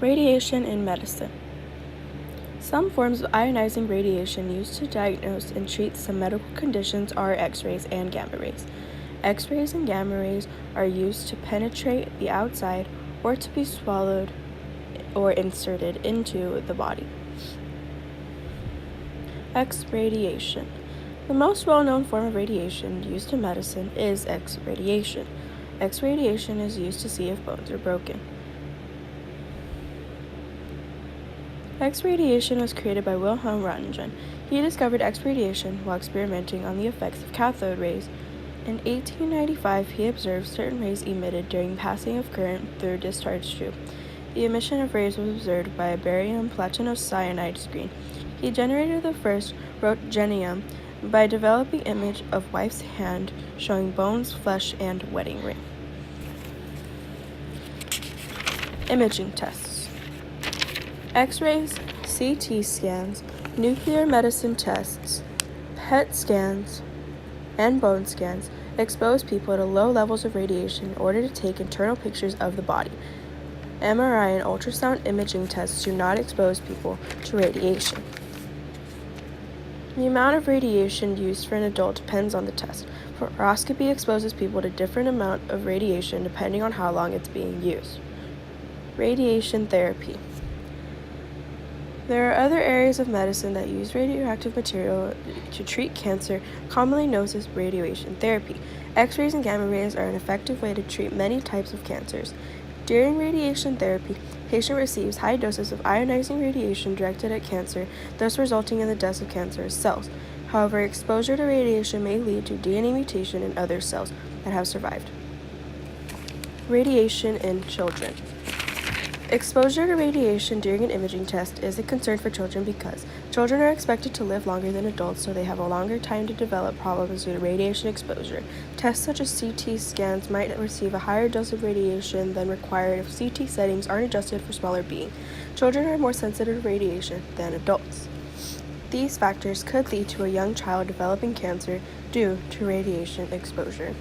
Radiation in medicine. Some forms of ionizing radiation used to diagnose and treat some medical conditions are X-rays and gamma rays. X-rays and gamma rays are used to penetrate the outside or to be swallowed or inserted into the body. X-radiation. The most well-known form of radiation used in medicine is X-radiation. X-radiation is used to see if bones are broken. X-radiation was created by Wilhelm Röntgen. He discovered X-radiation while experimenting on the effects of cathode rays. In 1895, he observed certain rays emitted during passing of current through a discharge tube. The emission of rays was observed by a barium platinocyanide screen. He generated the first röntgenium by developing image of wife's hand showing bones, flesh, and wedding ring. Imaging tests. X-rays, CT scans, nuclear medicine tests, PET scans, and bone scans expose people to low levels of radiation in order to take internal pictures of the body. MRI and ultrasound imaging tests do not expose people to radiation. The amount of radiation used for an adult depends on the test. Fluoroscopy exposes people to different amount of radiation depending on how long it's being used. Radiation therapy. There are other areas of medicine that use radioactive material to treat cancer, commonly known as radiation therapy. X-rays and gamma rays are an effective way to treat many types of cancers. During radiation therapy, the patient receives high doses of ionizing radiation directed at cancer, thus resulting in the death of cancerous cells. However, exposure to radiation may lead to DNA mutation in other cells that have survived. Radiation in children. Exposure to radiation during an imaging test is a concern for children because children are expected to live longer than adults, so they have a longer time to develop problems due to radiation exposure. Tests such as CT scans might receive a higher dose of radiation than required if CT settings aren't adjusted for smaller beings. Children are more sensitive to radiation than adults. These factors could lead to a young child developing cancer due to radiation exposure.